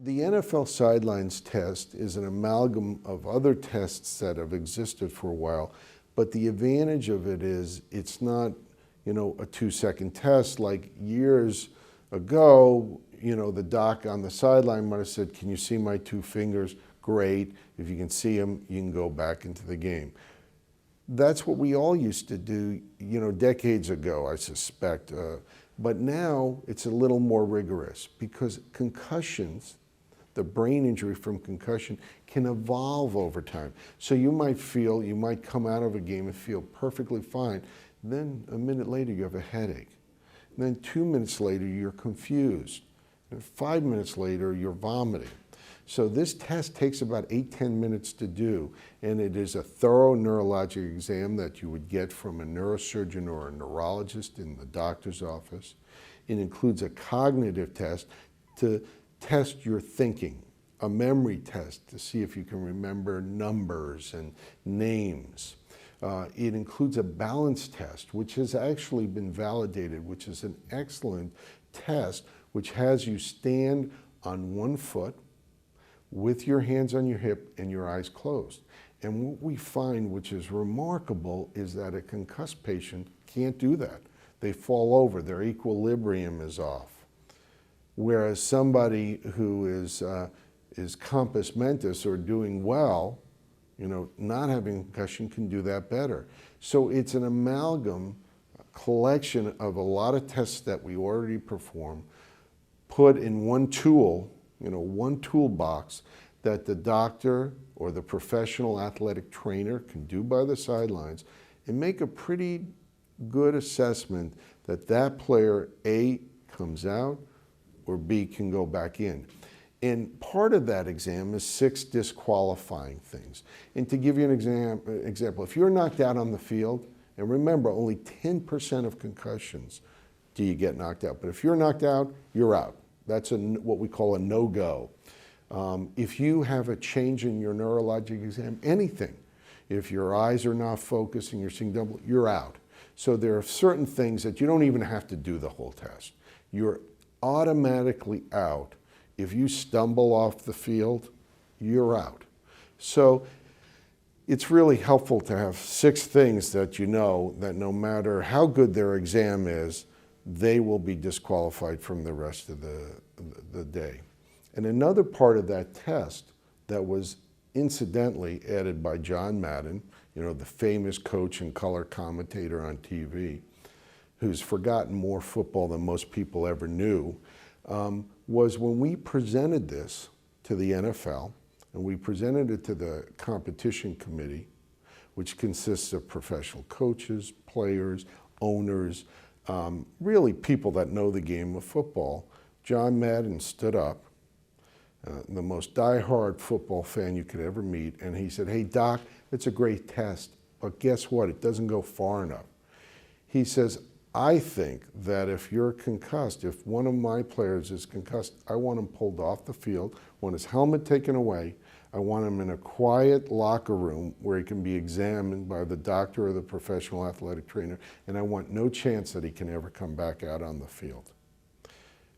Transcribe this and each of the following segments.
The NFL Sidelines Test is an amalgam of other tests that have existed for a while, but the advantage of it is it's not, a 2-second test like years ago. The doc on the sideline might have said, "Can you see my 2 fingers? Great. If you can see them, you can go back into the game." That's what we all used to do, decades ago, I suspect. But now it's a little more rigorous because concussions, the brain injury from concussion, can evolve over time. So you might come out of a game and feel perfectly fine. Then a minute later you have a headache. And then 2 minutes later you're confused. And 5 minutes later you're vomiting. So this test takes about 8-10 minutes to do, and it is a thorough neurologic exam that you would get from a neurosurgeon or a neurologist in the doctor's office. It includes a cognitive test to test your thinking, a memory test to see if you can remember numbers and names. It includes a balance test, which has actually been validated, which is an excellent test, which has you stand on one foot with your hands on your hip and your eyes closed. And what we find, which is remarkable, is that a concussed patient can't do that. They fall over, their equilibrium is off. Whereas somebody who is compos mentis or doing well, not having concussion, can do that better. So it's an amalgam, collection of a lot of tests that we already perform, put in one tool, one toolbox that the doctor or the professional athletic trainer can do by the sidelines and make a pretty good assessment that that player, A, comes out, or B, can go back in. And part of that exam is 6 disqualifying things. And to give you an example, if you're knocked out on the field, and remember, only 10% of concussions do you get knocked out. But if you're knocked out, you're out. That's what we call a no-go. If you have a change in your neurologic exam, anything, if your eyes are not focusing, you're seeing double, you're out. So there are certain things that you don't even have to do the whole test. You're automatically out. If you stumble off the field, you're out. So it's really helpful to have 6 things that that no matter how good their exam is, they will be disqualified from the rest of the day. And another part of that test that was incidentally added by John Madden, the famous coach and color commentator on TV, who's forgotten more football than most people ever knew, was when we presented this to the NFL, and we presented it to the competition committee, which consists of professional coaches, players, owners, really people that know the game of football. John Madden stood up, the most diehard football fan you could ever meet, and he said, "Hey, Doc, it's a great test, but guess what? It doesn't go far enough." He says, "I think that if you're concussed, if one of my players is concussed, I want him pulled off the field, want his helmet taken away, I want him in a quiet locker room where he can be examined by the doctor or the professional athletic trainer, and I want no chance that he can ever come back out on the field."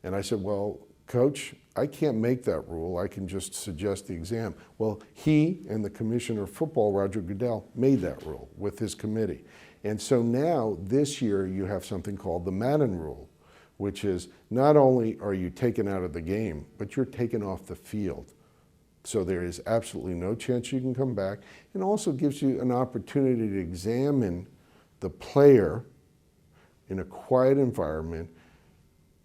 And I said, "Well, Coach, I can't make that rule. I can just suggest the exam." Well, he and the commissioner of football, Roger Goodell, made that rule with his committee. And so now, this year, you have something called the Madden Rule, which is not only are you taken out of the game, but you're taken off the field. So there is absolutely no chance you can come back. It also gives you an opportunity to examine the player in a quiet environment,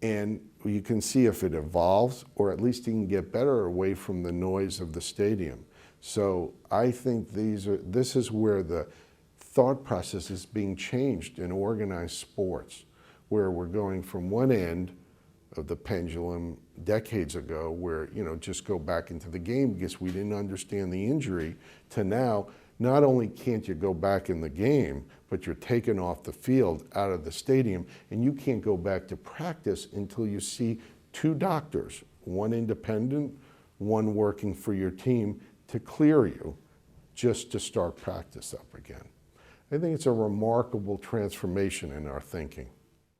and you can see if it evolves, or at least you can get better away from the noise of the stadium. So I think this is where the thought process is being changed in organized sports, where we're going from one end of the pendulum decades ago, where just go back into the game because we didn't understand the injury, to now, not only can't you go back in the game, but you're taken off the field, out of the stadium, and you can't go back to practice until you see 2 doctors, one independent, one working for your team, to clear you just to start practice up again. I think it's a remarkable transformation in our thinking.